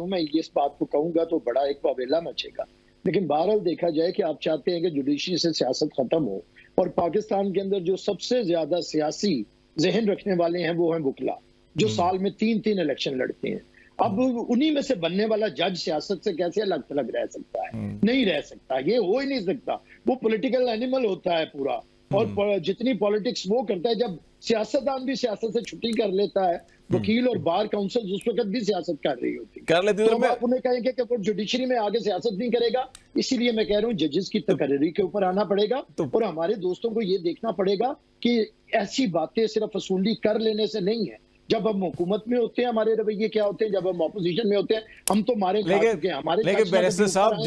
मैं इस बात को कहूंगा तो बड़ा एक वावेला मचेगा, लेकिन बहरहाल देखा जाए कि आप चाहते हैं कि जुडिशरी से सियासत खत्म हो, और पाकिस्तान के अंदर जो सबसे ज्यादा सियासी जहन रखने वाले हैं वो हैं वकला, जो साल में 3-3 इलेक्शन लड़ते हैं। अब उन्हीं में से बनने वाला जज सियासत से कैसे अलग थलग रह सकता है? नहीं रह सकता, ये हो ही नहीं सकता। वो पॉलिटिकल एनिमल होता है पूरा, और जितनी पॉलिटिक्स वो करता है, जब सियासतदान भी सियासत से छुट्टी कर लेता है, वकील और बार काउंसिल उस वक्त भी सियासत कर रही होती है, कर लेती, तो आप उन्हें कहेंगे कि वो जुडिशरी में आगे सियासत नहीं करेगा। इसीलिए मैं कह रहा हूँ जजेस की तकर्री के ऊपर आना पड़ेगा, और हमारे दोस्तों को ये देखना पड़ेगा कि ऐसी बातें सिर्फ वसूली कर लेने से नहीं है। जब हम हुकूमत में होते हैं हमारे रवैये क्या होते हैं, जब हम ऑपोजिशन में होते हैं हम तो मारे खा चुके हैं। हमारे लेकिन बैरिस्टर साहब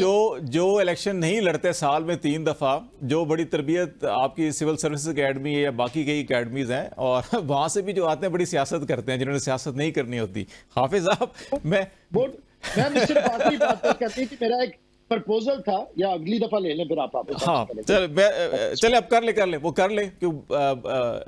जो इलेक्शन नहीं लड़ते साल में 3 दफा, जो बड़ी तरबियत आपकी सिविल सर्विसेज अकेडमी है या बाकी कई अकेडमीज हैं, और वहां से भी जो आते हैं बड़ी सियासत करते हैं जिन्होंने सियासत नहीं करनी होती। हाफिज साहब मैं सिर्फ आखिरी बात करती थी, मेरा एक प्रपोजल था, या अगली दफा ले लें फिर आप हाँ चले अब कर ले वो कर ले क्यों।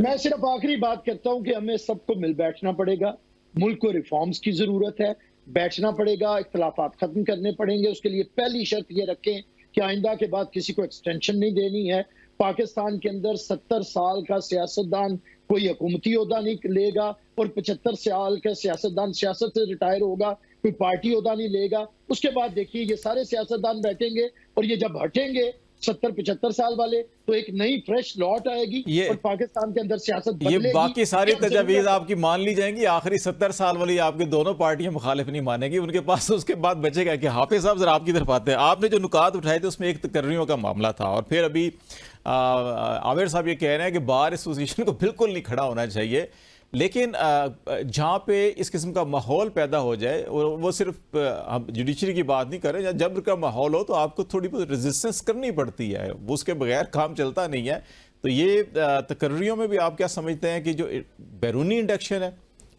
मैं सिर्फ आखिरी बात करता हूं कि हमें सबको मिल बैठना पड़ेगा, मुल्क को रिफॉर्म्स की जरूरत है, बैठना पड़ेगा, इख्तलाफात खत्म करने पड़ेंगे। उसके लिए पहली शर्त ये रखें कि आइंदा के बाद किसी को एक्सटेंशन नहीं देनी है। पाकिस्तान के अंदर 70 साल का सियासतदान कोई हुकूमती ओहदा नहीं लेगा, और 75 साल का सियासतदान सियासत से रिटायर होगा, कोई पार्टी ओहदा नहीं लेगा। उसके बाद देखिए ये सारे सियासतदान बैठेंगे, और ये जब हटेंगे 70-75 साल वाले, तो एक नई फ्रेश लॉट आएगी और पाकिस्तान के अंदर सियासत बदलेगी। ये बाकी सारी तजावीज आपकी मान ली जाएंगी, आखिरी 70 साल वाली आपकी दोनों पार्टियां मुखालिफ नहीं मानेगी, उनके पास उसके बाद बचेगा कि हाफिज साहब जरा आपकी तरफ आते हैं। आपने जो नुकात उठाए थे उसमें एक तकर्रियों का मामला था, और फिर अभी आमिर साहब ये कह रहे हैं कि बार एसोसिएशन को बिल्कुल नहीं खड़ा होना चाहिए, लेकिन जहाँ पे इस किस्म का माहौल पैदा हो जाए, और वो सिर्फ हम जुडिशरी की बात नहीं कर रहे, जहाँ जब्र का माहौल हो तो आपको थोड़ी बहुत रेजिस्टेंस करनी पड़ती है, उसके बगैर काम चलता नहीं है। तो ये तकर्रियों में भी आप क्या समझते हैं कि जो बैरूनी इंडक्शन है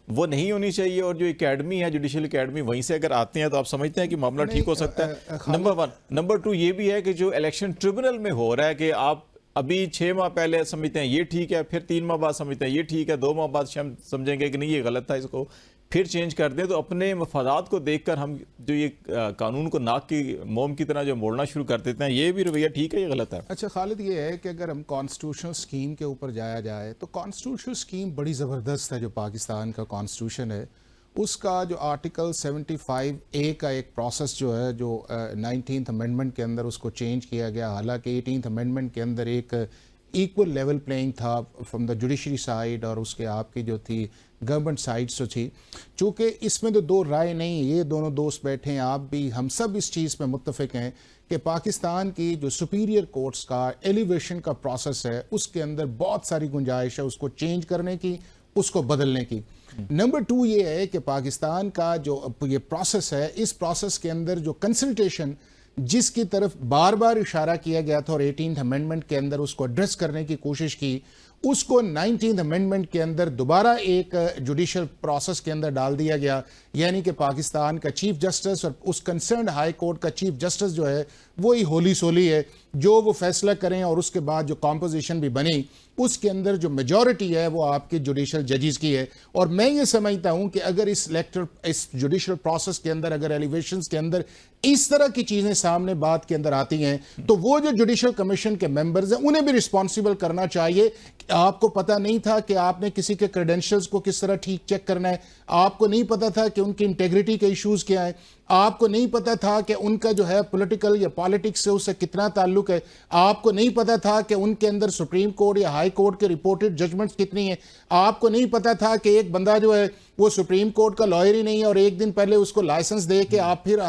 वो नहीं होनी चाहिए, और जो एकेडमी है जुडिशल एकेडमी वहीं से अगर आते हैं तो आप समझते हैं कि मामला ठीक हो सकता है? नंबर 1। नंबर 2 ये भी है कि जो इलेक्शन ट्रिब्यूनल में हो रहा है कि आप अभी 6 माह पहले समझते हैं ये ठीक है, फिर 3 माह बाद समझते हैं ये ठीक है, 2 माह बाद समझेंगे कि नहीं ये गलत था, इसको फिर चेंज कर दें। तो अपने मफादात को देखकर हम जो ये कानून को नाक की मोम की तरह जो मोड़ना शुरू कर देते हैं, ये भी रवैया ठीक है, ये गलत है? अच्छा खालिद, ये है कि अगर हम कॉन्स्टिट्यूशनल स्कीम के ऊपर जाया जाए तो कॉन्स्टिट्यूशनल स्कीम बड़ी ज़बरदस्त है। जो पाकिस्तान का कॉन्स्टिट्यूशन है उसका जो आर्टिकल 75A का एक प्रोसेस जो है, जो 19th अमेंडमेंट के अंदर उसको चेंज किया गया। हालांकि 18th अमेंडमेंट के अंदर एक इक्वल लेवल प्लेइंग था फ्रॉम द जुडिशरी साइड, और उसके आपकी जो थी गवर्नमेंट साइड से थी। चूँकि इसमें तो दो राय नहीं, ये दोनों दोस्त बैठे हैं, आप भी, हम सब इस चीज़ में मुत्तफिक हैं कि पाकिस्तान की जो सुपीरियर कोर्ट्स का एलिवेशन का प्रोसेस है उसके अंदर बहुत सारी गुंजाइश है उसको चेंज करने की, उसको बदलने की। नंबर 2 ये है कि पाकिस्तान का जो ये प्रोसेस है, इस प्रोसेस के अंदर जो कंसल्टेशन जिसकी तरफ बार बार इशारा किया गया था और 18th अमेंडमेंट के अंदर उसको एड्रेस करने की कोशिश की, उसको 19th अमेंडमेंट के अंदर दोबारा एक जुडिशल प्रोसेस के अंदर डाल दिया गया। यानी कि पाकिस्तान का चीफ जस्टिस और उस कंसर्न्ड हाई कोर्ट का चीफ जस्टिस जो है वही होली सोली है, जो वो फैसला करें, और उसके बाद जो कॉम्पोजिशन भी बनी उसके अंदर जो मेजॉरिटी है वो आपके जुडिशल जजेस की है। और मैं ये समझता हूं कि अगर इस जुडिशल प्रोसेस के अंदर, अगर एलिवेशंस के अंदर इस तरह की चीजें सामने बात के अंदर आती हैं, तो वो जो जुडिशल कमीशन के मेंबर्स हैं उन्हें भी रिस्पॉन्सिबल करना चाहिए। आपको पता नहीं था कि आपने किसी के क्रेडेंशियल्स को किस तरह ठीक चेक करना है, आपको नहीं पता था कि उनकी इंटेग्रिटी के इश्यूज क्या है, आपको नहीं पता था कि उनका जो है पॉलिटिकल या पॉलिटिक्स से उससे कितना ताल्लुक है, आपको नहीं पता था कि उनके अंदर सुप्रीम कोर्ट या हाई कोर्ट के रिपोर्टेड जजमेंट्स कितनी है, आपको नहीं पता था कि एक बंदा जो है वो सुप्रीम कोर्ट का लॉयर ही नहीं है और एक दिन पहले उसको लाइसेंस दे के आप फिर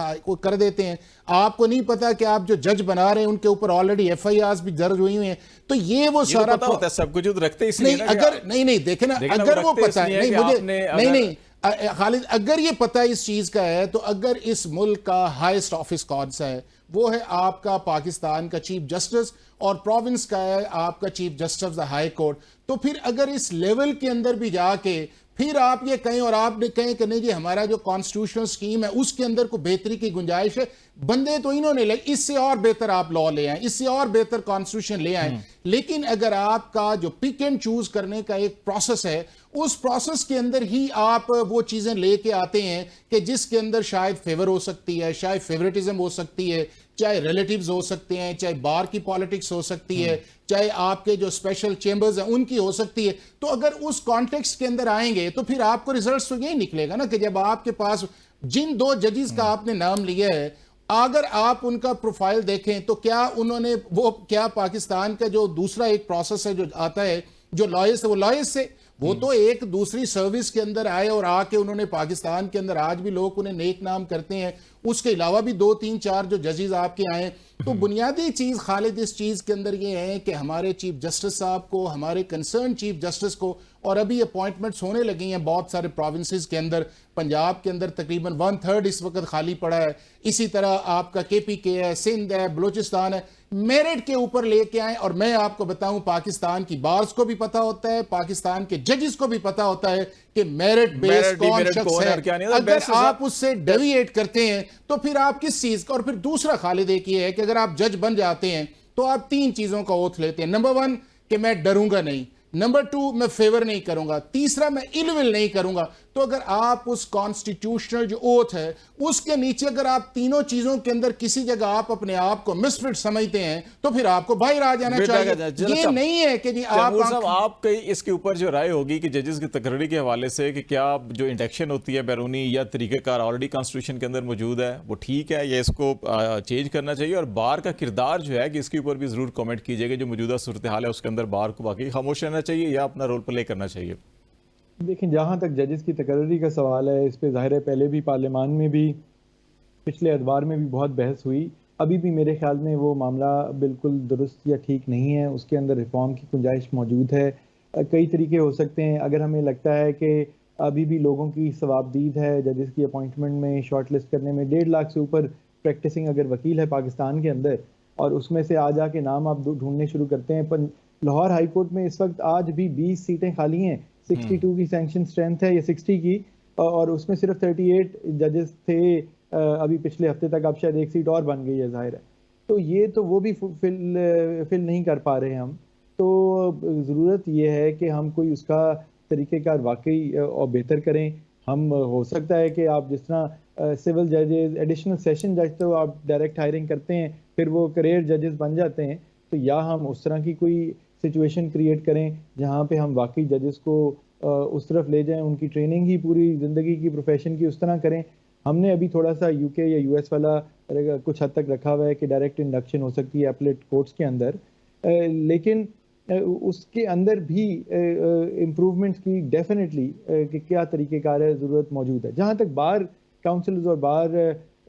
कर देते हैं, आपको नहीं पता कि आप जो जज बना रहे हैं उनके ऊपर ऑलरेडी FIRs भी दर्ज हुई हैं। तो ये वो सारा पता होता है, सब कुछ रखते इसलिए नहीं, अगर नहीं देखे ना, अगर वो पता है, नहीं मुझे नहीं खालिद, अगर ये पता इस चीज का है, तो अगर इस मुल्क का हाईएस्ट ऑफिस कौन सा है, वो है आपका पाकिस्तान का चीफ जस्टिस, और प्रोविंस का है आपका chief justice of the high court. तो फिर अगर इस लेवल के अंदर भी जाके फिर आप ये कहें और आप कहें कि नहीं जी हमारा जो कॉन्स्टिट्यूशनल स्कीम है उसके अंदर को बेहतरी की गुंजाइश है, बंदे तो इन्होंने ले, इससे और बेहतर आप लॉ ले आए, इससे और बेहतर कॉन्स्टिट्यूशन ले आए, लेकिन अगर आपका जो पिक एंड चूज करने का एक प्रोसेस है, उस प्रोसेस के अंदर ही आप वो चीजें लेके आते हैं कि जिसके अंदर शायद फेवर हो सकती है, शायद फेवरेटिज्म हो सकती है, चाहे रिलेटिव्स हो सकते हैं, चाहे बार की पॉलिटिक्स हो सकती है, चाहे आपके जो स्पेशल चेंबर्स हैं उनकी हो सकती है। तो अगर उस कॉन्टेक्स्ट के अंदर आएंगे तो फिर आपको रिजल्ट तो यही निकलेगा ना कि जब आपके पास जिन 2 जजेस का आपने नाम लिया है, अगर आप उनका प्रोफाइल देखें तो क्या उन्होंने वो क्या पाकिस्तान का जो दूसरा एक प्रोसेस है जो आता है, जो लॉयर्स है, वो लॉयर्स से वो तो एक दूसरी सर्विस के अंदर आए और आके उन्होंने पाकिस्तान के अंदर आज भी लोग उन्हें नेक नाम करते हैं। उसके अलावा भी 2 3 4 जो जजेस आपके आए, तो बुनियादी चीज खालिद इस चीज के अंदर ये है कि हमारे चीफ जस्टिस साहब को, हमारे कंसर्न चीफ जस्टिस को, और अभी अपॉइंटमेंट्स होने लगी हैं बहुत सारे प्रोविंसेस के अंदर, पंजाब के अंदर तकरीबन 1/3 इस वक्त खाली पड़ा है, इसी तरह आपका KPK है, सिंध है, बलूचिस्तान है, मेरिट के ऊपर लेके आए। और मैं आपको बताऊं, पाकिस्तान की बार्स को भी पता होता है, पाकिस्तान के जजेस को भी पता होता है कि मेरिट बेस्ड कौन शख्स है। अगर आप उससे डेविएट करते हैं तो फिर आप किस चीज का। और फिर दूसरा खालिद एक ये है कि अगर आप जज बन जाते हैं तो आप 3 चीजों का ओथ लेते हैं। नंबर 1 कि मैं डरूंगा नहीं, नंबर 2 मैं फेवर नहीं करूंगा, तीसरा मैं इलविल नहीं करूंगा। तो अगर आप उस कॉन्स्टिट्यूशनल जो ओथ है उसके नीचे अगर आप तीनों चीजों के अंदर किसी जगह आप अपने आप को मिसफिट समझते हैं तो फिर आपको बाहर आ जाना चाहिए। ये नहीं है कि जी आप कहीं इसके ऊपर जो राय होगी कि जजेस की तकरीरी के हवाले से कि क्या जो इंडक्शन होती है बैरूनी या तरीक़ेकार ऑलरेडी कॉन्स्टिट्यूशन के अंदर मौजूद है वो ठीक है या इसको चेंज करना चाहिए, और बार का किरदार जो है कि इसके ऊपर भी जरूर कमेंट कीजिएगा, जो मौजूदा सूरत हाल है उसके अंदर बार को बाकी खामोश रहना चाहिए या अपना रोल प्ले करना चाहिए। देखिए, जहाँ तक जजेस की तकर्री का सवाल है, इस पे ज़ाहिर है पहले भी पार्लियामान में भी, पिछले अदवार में भी बहुत बहस हुई। अभी भी मेरे ख्याल में वो मामला बिल्कुल दुरुस्त या ठीक नहीं है, उसके अंदर रिफॉर्म की गुंजाइश मौजूद है। कई तरीके हो सकते हैं। अगर हमें लगता है कि अभी भी लोगों की सवाबदीद है जजेस की अपॉइंटमेंट में, शॉर्ट लिस्ट करने में, 1.5 लाख से ऊपर प्रैक्टिसिंग अगर वकील है पाकिस्तान के अंदर, और उसमें से आ जाके नाम आप ढूंढने शुरू करते हैं। पर लाहौर हाई कोर्ट में इस वक्त आज भी 20 सीटें खाली हैं, 62 की सैंक्शन स्ट्रेंथ है या 60 की, और उसमें सिर्फ 38 जजेस थे। अभी पिछले हफ्ते तक अब शायद 1 सीट और बन गई है, जाहिर है। तो ये तो वो भी फिल नहीं कर पा रहे हम। तो ज़रूरत ये है कि हम कोई उसका तरीक़ेकार वाकई और बेहतर करें। हम हो सकता है कि आप जिस तरह सिविल जजेस, एडिशनल सेशन जज तो आप डायरेक्ट हायरिंग करते हैं, फिर वो करियर जजेस बन जाते हैं, तो या हम उस तरह की कोई सिचुएशन क्रिएट करें जहाँ पे हम वाकई जजेस को उस तरफ ले जाएं, उनकी ट्रेनिंग ही पूरी ज़िंदगी की प्रोफेशन की उस तरह करें। हमने अभी थोड़ा सा UK या US वाला कुछ हद तक रखा हुआ है कि डायरेक्ट इंडक्शन हो सकती है अपलेट कोर्ट्स के अंदर, लेकिन उसके अंदर भी इम्प्रूवमेंट्स की डेफिनेटली कि क्या तरीक़ेकार है, ज़रूरत मौजूद है। जहाँ तक बार काउंसिल्स और बार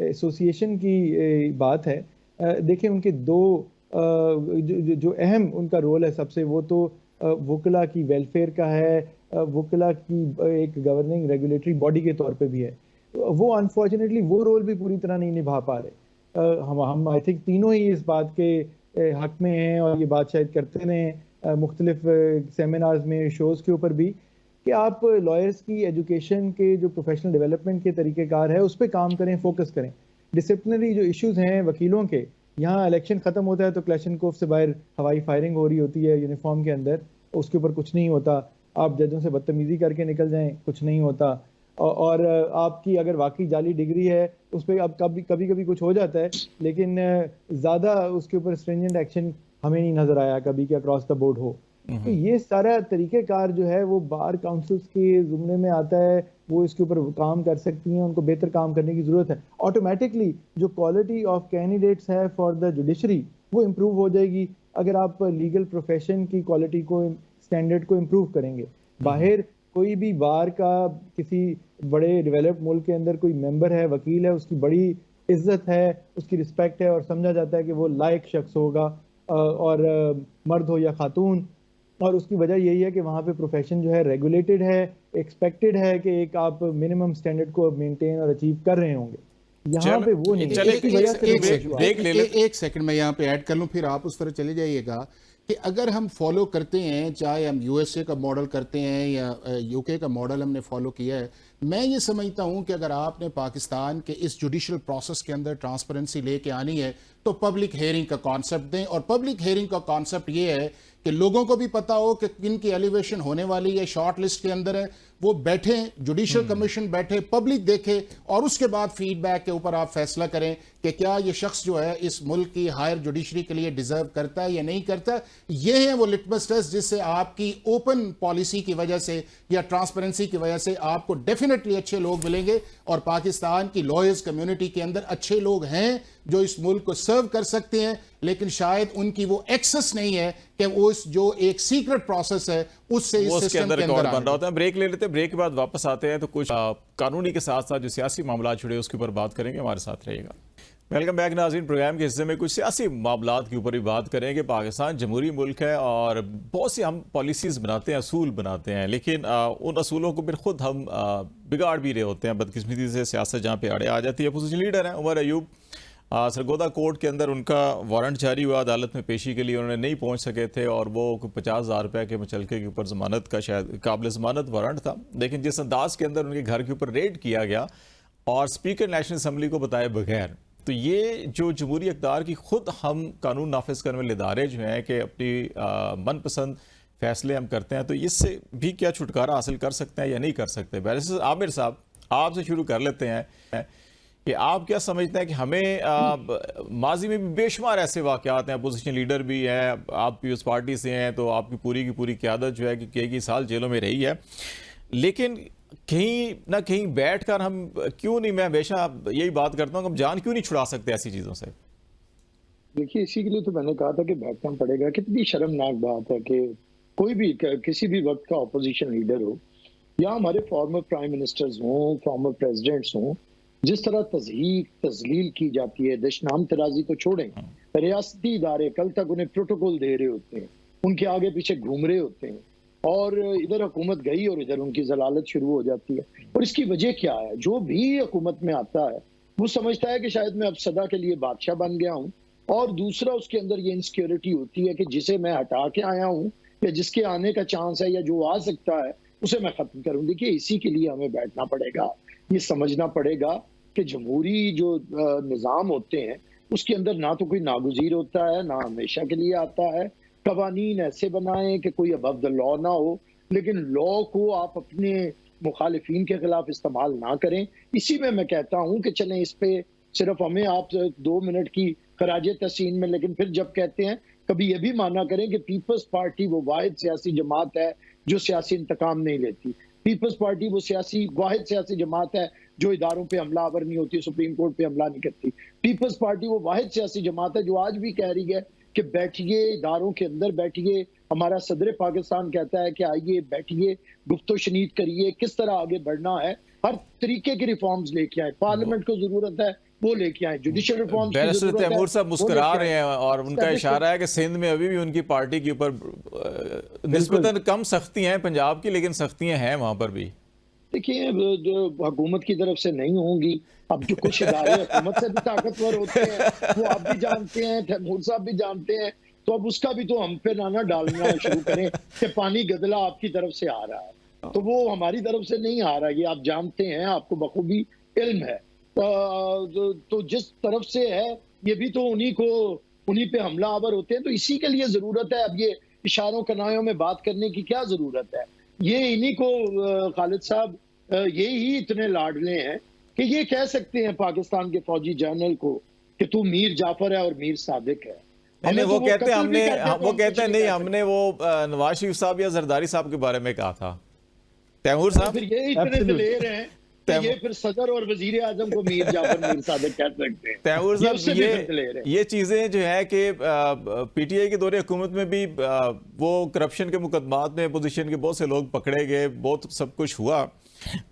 एसोसिएशन की बात है, देखें उनके 2 जो अहम उनका रोल है सबसे, वो तो वकला की वेलफेयर का है, वकला की एक गवर्निंग रेगुलेटरी बॉडी के तौर पे भी है। वो अनफॉर्चुनेटली वो रोल भी पूरी तरह नहीं निभा पा रहे। हम आई थिंक तीनों ही इस बात के हक में हैं, और ये बात शायद करते रहें मुख्तलिफ सेमिनार्स में, शोज़ के ऊपर भी, कि आप लॉयर्स की एजुकेशन के जो प्रोफेशनल डेवलपमेंट के तरीक़ेकार है उस पर काम करें, फोकस करें। डिसिप्लिनरी जो इश्यूज़ हैं वकीलों के, यहाँ इलेक्शन ख़त्म होता है तो क्लैशनकोफ से बाहर हवाई फायरिंग हो रही होती है यूनिफॉर्म के अंदर, उसके ऊपर कुछ नहीं होता। आप जजों से बदतमीज़ी करके निकल जाएं, कुछ नहीं होता। और आपकी अगर वाकई जाली डिग्री है उस पर अब कभी कभी कुछ हो जाता है, लेकिन ज़्यादा उसके ऊपर स्ट्रिंजेंट एक्शन हमें नहीं नज़र आया कभी कि अक्रॉस द बोर्ड हो। तो ये सारा तरीक़ेकार जो है वो बार काउंसिल्स के ज़ुम्मे में आता है, वो इसके ऊपर काम कर सकती हैं, उनको बेहतर काम करने की ज़रूरत है। ऑटोमेटिकली जो क्वालिटी ऑफ कैंडिडेट्स है फॉर द जुडिशरी वो इम्प्रूव हो जाएगी अगर आप लीगल प्रोफेशन की क्वालिटी को, स्टैंडर्ड को इम्प्रूव करेंगे। बाहर कोई भी बार का किसी बड़े डेवलप्ड मुल्क के अंदर कोई मेंबर है, वकील है, उसकी बड़ी इज्जत है, उसकी रिस्पेक्ट है, और समझा जाता है कि वो लायक शख्स होगा, और मर्द हो या खातून। और उसकी वजह यही है कि वहाँ पे प्रोफेशन जो है रेगुलेटेड है, एक्सपेक्टेड है कि एक आप मिनिमम स्टैंडर्ड को मेंटेन और अचीव कर रहे होंगे। यहाँ पे वो नहीं। एक सेकंड मैं यहाँ पे ऐड कर लूँ, फिर आप उस तरह चले जाइएगा कि अगर हम फॉलो करते हैं, चाहे हम यूएसए का मॉडल करते हैं या यूके का मॉडल हमने फॉलो किया है, मैं ये समझता हूं कि अगर आपने पाकिस्तान के इस जुडिशल प्रोसेस के अंदर ट्रांसपेरेंसी लेके आनी है तो पब्लिक हेयरिंग का कॉन्सेप्ट दें। और पब्लिक हेयरिंग का कॉन्सेप्ट ये है कि लोगों को भी पता हो कि किन की एलिवेशन होने वाली है, शॉर्ट लिस्ट के अंदर है, वो बैठे, जुडिशल कमीशन बैठे, पब्लिक देखे और उसके बाद फीडबैक के ऊपर आप फैसला करें कि क्या ये शख्स जो है इस मुल्क की हायर जुडिशरी के लिए डिजर्व करता है या नहीं करता। ये है वो लिटमस टेस्ट जिससे आपकी ओपन पॉलिसी की वजह से या ट्रांसपेरेंसी की वजह से आपको डेफिनेटली अच्छे लोग मिलेंगे। और पाकिस्तान की लॉयर्स कम्युनिटी के अंदर अच्छे लोग हैं जो इस मुल्क को सर्व कर सकते हैं, लेकिन शायद उनकी वो एक्सेस नहीं है कि वो इस जो एक सीक्रेट प्रोसेस है उससे इस सिस्टम के अंदर बन रहा होता है। ब्रेक ले लेते हैं, ब्रेक के बाद वापस आते हैं तो कुछ कानूनी के साथ साथ जो सियासी मामला जुड़े उसके ऊपर बात करेंगे। हमारे साथ रहेगा। वेलकम बैक नाज़रीन। प्रोग्राम के हिस्से में कुछ सियासी मामलात के ऊपर भी बात करेंगे। पाकिस्तान जमहूरी मुल्क है और बहुत सी हम पॉलिसीज़ बनाते हैं, असूल बनाते हैं, लेकिन उन असूलों को फिर खुद हम बिगाड़ भी रहे होते हैं बदकिस्मती से। सियासत जहाँ पे आड़े आ जाती है। अपोजिशन लीडर हैं उमर अयूब, सरगोदा कोर्ट के अंदर उनका वारंट जारी हुआ, अदालत में पेशी के लिए उन्होंने नहीं पहुंच सके थे और वो 50,000 रुपये के मुचलके के ऊपर ज़मानत का शायद काबिल ज़मानत वारंट था, लेकिन जिस अंदाज के अंदर उनके घर के ऊपर रेड किया गया और स्पीकर नेशनल असम्बली को बताए बगैर, तो ये जो जमहूरी इक़्तिदार की खुद हम कानून नाफिज करने वाले इदारे जो हैं कि अपनी मनपसंद फैसले हम करते हैं, तो इससे भी क्या छुटकारा हासिल कर सकते हैं या नहीं कर सकते। बैरिस्टर आमिर साहब, आपसे शुरू कर लेते हैं कि आप क्या समझते हैं कि हमें माजी में भी बेशुमार ऐसे वाक़यात हैं, अपोजिशन लीडर भी हैं, आप पीपल्स पार्टी से हैं तो आपकी पूरी की पूरी क़यादत जो है कि कई साल जेलों में रही है, लेकिन कहीं ना कहीं बैठकर हम क्यों नहीं, मैं हमेशा यही बात करता हूँ, हम जान क्यों नहीं छुड़ा सकते ऐसी चीज़ों से। देखिए, इसी के लिए तो मैंने कहा था कि बैठना पड़ेगा। कितनी शर्मनाक बात है कि कोई भी किसी भी वक्त का अपोजिशन लीडर हो या हमारे फॉर्मर प्राइम मिनिस्टर्स हों, फॉर्मर प्रेसिडेंट्स हों, जिस तरह तज़हीक तजलील की जाती है, दशनाम तराजी तो छोड़ें, रियासती इदारे कल तक उन्हें प्रोटोकॉल दे रहे होते हैं, उनके आगे पीछे घूम रहे होते हैं और इधर हुकूमत गई और इधर उनकी जलालत शुरू हो जाती है। और इसकी वजह क्या है? जो भी हुकूमत में आता है वो समझता है कि शायद मैं अब सदा के लिए बादशाह बन गया हूँ, और दूसरा उसके अंदर ये इनसिक्योरिटी होती है कि जिसे मैं हटा के आया हूँ या जिसके आने का चांस है या जो आ सकता है उसे मैं खत्म करूँ। देखिए, इसी के लिए हमें बैठना पड़ेगा, ये समझना पड़ेगा कि जमहूरी जो निज़ाम होते हैं उसके अंदर ना तो कोई नागुज़ीर होता है, ना हमेशा के लिए आता है। कवानीन ऐसे बनाएं कि कोई अबव द लॉ ना हो, लेकिन लॉ को आप अपने मुखालिफिन के खिलाफ इस्तेमाल ना करें। इसी में मैं कहता हूं कि चलें इस पे सिर्फ हमें आप 2 मिनट की खराजे तहसीन में, लेकिन फिर जब कहते हैं कभी ये भी माना करें कि पीपल्स पार्टी वो वाहिद सियासी जमात है जो सियासी इंतकाम नहीं लेती। पीपल्स पार्टी वो वाहिद सियासी जमात है जो इदारों पे हमला आवर नहीं होती, सुप्रीम कोर्ट पे हमला नहीं करती। पीपल्स पार्टी वो वाहिद सियासी जमात है जो आज भी कह रही है कि बैठिए, इदारों के अंदर बैठिए। हमारा सदर पाकिस्तान कहता है कि आइए बैठिए, गुफ्तो शनीद करिए, किस तरह आगे बढ़ना है, हर तरीके के रिफॉर्म्स लेके आए। पार्लियामेंट को जरूरत है वो लेके आए, जुडिशियल रिफॉर्म्स की जरूरत है। बैरिस्टर तैमूर साहब मुस्कुरा रहे हैं और उनका इशारा है कि सिंध में अभी भी उनकी पार्टी के ऊपर निस्बतन कम सख्ती हैं पंजाब की, लेकिन सख्तियां हैं वहां पर भी। देखिए, हुकूमत की तरफ से नहीं होंगी। अब जो कुछ इदारे हुकूमत से भी ताकतवर होते हैं वो आप भी जानते हैं, तैमूर साहब भी जानते हैं, तो अब उसका भी तो हम पे ना डालना शुरू करें कि पानी गदला आपकी तरफ से आ रहा है, तो वो हमारी तरफ से नहीं आ रहा है, ये आप जानते हैं, आपको बखूबी इल्म है। तो जिस तरफ से है ये भी तो उन्हीं पे हमला आवर होते हैं। तो इसी के लिए जरूरत है, अब ये इशारों कनायों में बात करने की क्या जरूरत है? ये इन्हीं को खालिद साहब ये ही इतने लाडले हैं कि ये कह सकते हैं पाकिस्तान के फौजी जनरल को कि तू मीर जाफर है और मीर सादिक है। नहीं, वो कहते हैं नहीं, हमने वो नवाज शरीफ साहब या जरदारी साहब के बारे में कहा था। तैमूर साहब फिर ये इतने दिलेर हैं कि ये फिर सदर और वजीर आजम को मीर जाफर मीर सादिक कह सकते हैं। तैमूर साहब, ये चीजें जो है कि पीटीआई के दौरे हुकूमत में भी वो करप्शन के मुकदमात में अपोजिशन के बहुत से लोग पकड़े गए, बहुत सब कुछ हुआ,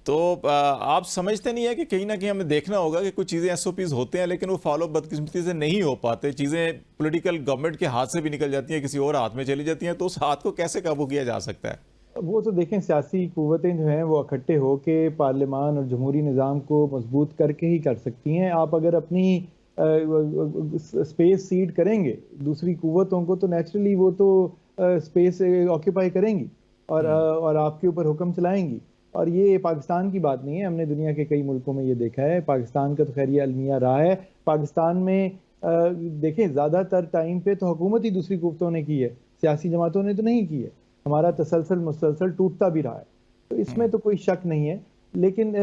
तो आप समझते नहीं है कि कहीं ना कहीं हमें देखना होगा कि कुछ चीज़ें एसओपीज होते हैं लेकिन वो फॉलो बदकिस्मती से नहीं हो पाते, चीज़ें पॉलिटिकल गवर्नमेंट के हाथ से भी निकल जाती हैं, किसी और हाथ में चली जाती हैं, तो उस हाथ को कैसे काबू किया जा सकता है? वो तो देखें, सियासी कुव्वतें जो हैं वो इकट्ठे होकर पार्लियामान और जमहूरी निज़ाम को मजबूत करके ही कर सकती हैं। आप अगर अपनी स्पेस सीड करेंगे दूसरी कुव्वतों को, तो नेचुरली वो तो स्पेस ऑक्यूपाई करेंगी और आपके ऊपर हुक्म चलाएंगी। और ये पाकिस्तान की बात नहीं है, हमने दुनिया के कई मुल्कों में ये देखा है। पाकिस्तान का तो खैर ये अलमिया रहा है। पाकिस्तान में देखें ज़्यादातर टाइम पे तो हुकूमत ही दूसरी कुव्वतों ने की है, सियासी जमातों ने तो नहीं की है। हमारा तसलसल मुसलसल टूटता भी रहा है, तो इसमें तो कोई शक नहीं है। लेकिन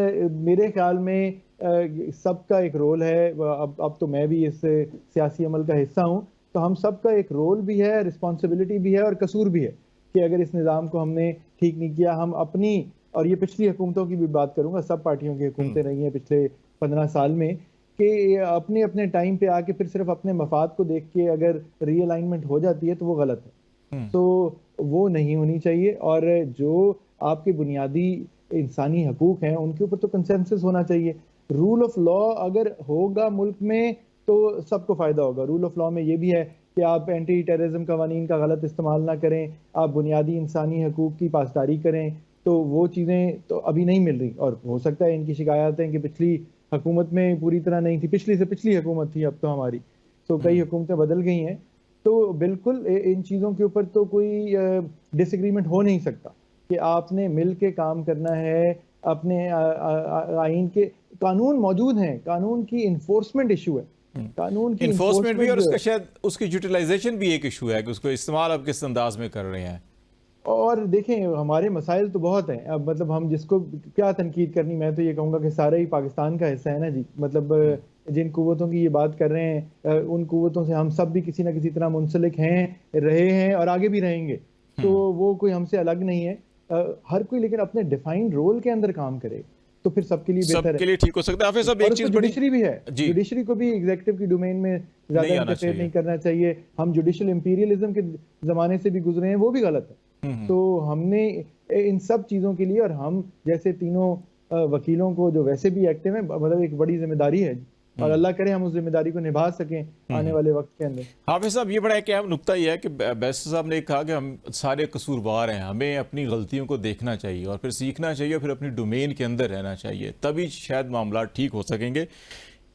मेरे ख्याल में सबका एक रोल है। अब तो मैं भी इस सियासी अमल का हिस्सा हूँ, तो हम सबका एक रोल भी है, रिस्पॉन्सिबिलिटी भी है और कसूर भी है कि अगर इस निज़ाम को हमने ठीक नहीं किया, हम अपनी, और ये पिछली हुकूमतों की भी बात करूंगा, सब पार्टियों की हुकूमतें रही हैं पिछले 15 साल में, कि अपने अपने टाइम पे आके फिर सिर्फ अपने मफाद को देख के अगर रीअलाइनमेंट हो जाती है तो वो गलत है। तो वो नहीं होनी चाहिए, और जो आपके बुनियादी इंसानी हकूक हैं उनके ऊपर तो कंसेंसस होना चाहिए। रूल ऑफ लॉ अगर होगा मुल्क में तो सबको फ़ायदा होगा। रूल ऑफ लॉ में ये भी है कि आप एंटी टेररिज्म कवानीन का गलत इस्तेमाल ना करें, आप बुनियादी इंसानी हकूक की पासदारी करें, तो वो चीज़ें तो अभी नहीं मिल रही। और हो सकता है इनकी शिकायतें कि पिछली हुकूमत में पूरी तरह नहीं थी, पिछली से पिछली हुकूमत थी, अब तो हमारी तो कई हुकूमतें बदल गई हैं, तो बिल्कुल इन चीज़ों के ऊपर तो कोई डिसएग्रीमेंट हो नहीं सकता कि आपने मिल के काम करना है। अपने आइन के कानून मौजूद हैं, कानून की इन्फोर्समेंट इशू है, कानून की इन्फोर्समेंट भी, और उसका शायद उसकी यूटिलाइजेशन भी एक इशू है कि उसको इस्तेमाल अब किस अंदाज में कर रहे हैं। और देखें हमारे मसाइल तो बहुत हैं। अब मतलब हम जिसको क्या तनकीद करनी, मैं तो ये कहूँगा कि सारा ही पाकिस्तान का हिस्सा है ना जी। मतलब जिन कुव्वतों की ये बात कर रहे हैं, उन कुव्वतों से हम सब भी किसी ना किसी तरह मुंसलिक हैं, रहे हैं और आगे भी रहेंगे, तो वो कोई हमसे अलग नहीं है। हर कोई लेकिन अपने डिफाइंड रोल के अंदर काम करे तो फिर सबके लिए बेहतर है, सबके लिए ठीक हो सकता है। हाफिज साहब, एक चीज बड़ी, जुडिशरी भी है, जुडिशरी को भी एग्जीक्यूटिव की डोमेन में ज्यादा इंटरफेयर नहीं करना चाहिए। हम जुडिशल इंपीरियलिज्म के जमाने से भी गुजरे हैं, वो भी गलत है। तो हमने इन सब चीजों के लिए, और हम जैसे तीनों वकीलों को जो वैसे भी एक्टिव हैं, मतलब एक बड़ी जिम्मेदारी है, और अल्लाह करे हम उस जिम्मेदारी को निभा सकें आने वाले वक्त के अंदर। हाफिज साहब, ये बड़ा एक अहम नुक्ता ये है कि बैरिस्टर साहब ने कहा कि हम सारे कसूरवार हैं, हमें अपनी गलतियों को देखना चाहिए और फिर सीखना चाहिए और फिर अपनी डोमेन के अंदर रहना चाहिए, तभी शायद मामला ठीक हो सकेंगे।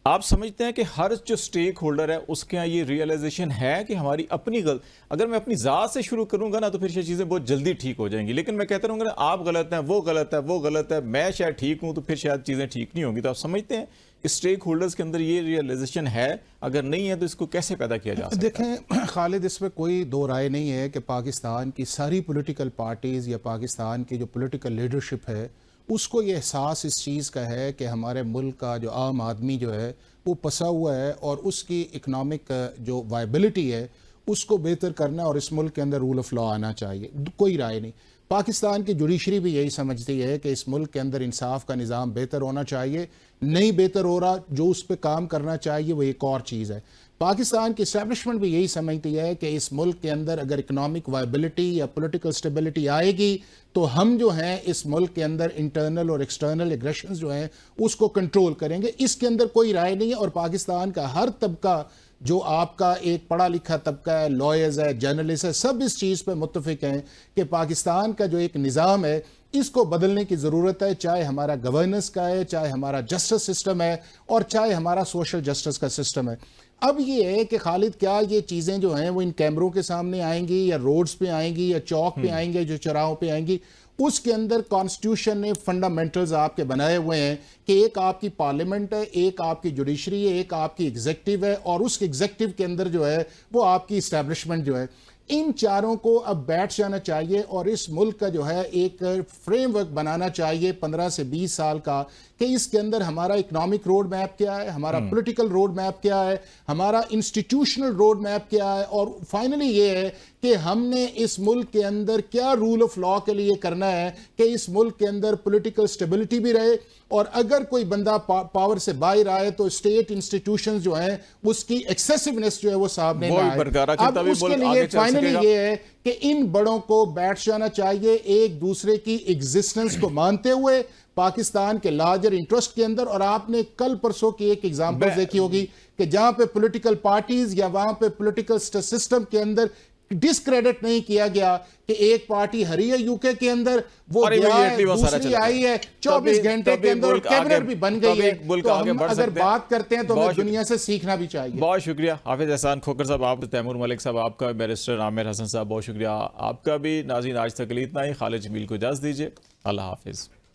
आप समझते हैं कि हर जो स्टेक होल्डर है उसके यहाँ ये रियलाइजेशन है कि हमारी अपनी अगर मैं अपनी ज़ात से शुरू करूंगा ना तो फिर ये चीज़ें बहुत जल्दी ठीक हो जाएंगी, लेकिन मैं कहता रहूँगा ना आप गलत हैं, वो गलत है, वो गलत है, मैं शायद ठीक हूँ, तो फिर शायद चीज़ें ठीक नहीं होंगी। तो आप समझते हैं स्टेक होल्डर्स के अंदर ये रियलाइजेशन है? अगर नहीं है तो इसको कैसे पैदा किया जा सकता है? देखें खालिद, इसमें कोई दो राय नहीं है कि पाकिस्तान की सारी पॉलिटिकल पार्टीज़ या पाकिस्तान की जो पॉलिटिकल लीडरशिप है उसको ये एहसास इस चीज़ का है कि हमारे मुल्क का जो आम आदमी जो है वो फंसा हुआ है और उसकी इकनॉमिक जो वायबिलिटी है उसको बेहतर करना और इस मुल्क के अंदर रूल ऑफ लॉ आना चाहिए। कोई राय नहीं। पाकिस्तान की जुडिशरी भी यही समझती है कि इस मुल्क के अंदर इंसाफ का निज़ाम बेहतर होना चाहिए। नहीं बेहतर हो रहा, जो उस पर काम करना चाहिए वो एक और चीज़ है। पाकिस्तान की इस्टेब्लिशमेंट भी यही समझती है कि इस मुल्क के अंदर अगर इकनॉमिक वायबिलिटी या पॉलिटिकल स्टेबिलिटी आएगी तो हम जो हैं इस मुल्क के अंदर इंटरनल और एक्सटर्नल एग्रेशंस जो हैं उसको कंट्रोल करेंगे। इसके अंदर कोई राय नहीं है। और पाकिस्तान का हर तबका, जो आपका एक पढ़ा लिखा तबका है, लॉयर्स है, जर्नलिस्ट है, सब इस चीज़ पर मुत्तफिक हैं कि पाकिस्तान का जो एक निज़ाम है इसको बदलने की ज़रूरत है, चाहे हमारा गवर्नेंस का है, चाहे हमारा जस्टिस सिस्टम है और चाहे हमारा सोशल जस्टिस का सिस्टम है। अब ये है कि खालिद, क्या ये चीज़ें जो हैं वो इन कैमरों के सामने आएंगी या रोड्स पे आएंगी या चौक पे आएंगे, जो चौराहों पे आएंगी? उसके अंदर कॉन्स्टिट्यूशन ने फंडामेंटल्स आपके बनाए हुए हैं कि एक आपकी पार्लियामेंट है, एक आपकी जुडिशरी है, एक आपकी एग्जीक्यूटिव है और उस एग्जीक्यूटिव के अंदर जो है वो आपकी इस्टेब्लिशमेंट जो है। इन चारों को अब बैठ जाना चाहिए और इस मुल्क का जो है एक फ्रेमवर्क बनाना चाहिए 15 से 20 साल का कि इसके अंदर हमारा इकोनॉमिक रोड मैप क्या है, हमारा पॉलिटिकल रोड मैप क्या है, हमारा इंस्टीट्यूशनल रोड मैप क्या है और फाइनली ये है कि हमने इस मुल्क के अंदर क्या रूल ऑफ लॉ के लिए करना है कि इस मुल्क के अंदर पॉलिटिकल स्टेबिलिटी भी रहे और अगर कोई बंदा पावर से बाहर आए तो स्टेट इंस्टीट्यूशंस जो हैं उसकी एक्सेसिवनेस जो है वो सामने ना आए। अब उसके लिए फाइनली ये है कि इन बड़ों को बैठ जाना चाहिए एक दूसरे की एग्जिस्टेंस को मानते हुए पाकिस्तान के लार्जर इंटरेस्ट के अंदर। और आपने कल परसों की एक एग्जांपल देखी होगी कि जहां पे पॉलिटिकल पार्टीज या वहां पे पॉलिटिकल सिस्टम के अंदर डिसक्रेडिट नहीं किया गया कि एक पार्टी हरी है यूके के अंदर, वो और गया है, immediately वो सारा दूसरी चला आई है, 24 घंटे के अंदर कैबिनेट भी बन गई है। मुल्क तो आगे हम बढ़ अगर सकते हैं। बात करते हैं तो हमें बहुत दुनिया से सीखना भी चाहिए। बहुत शुक्रिया हाफिज एहसान खोकर साहब, आप तैमूर मलिक साहब, आपका बैरिस्टर आमिर हसन साहब, बहुत शुक्रिया आपका भी। नाज़रीन आज तक के लिए इतना ही। खालिद जमील को इजाज़त दीजिए। अल्लाह हाफिज़।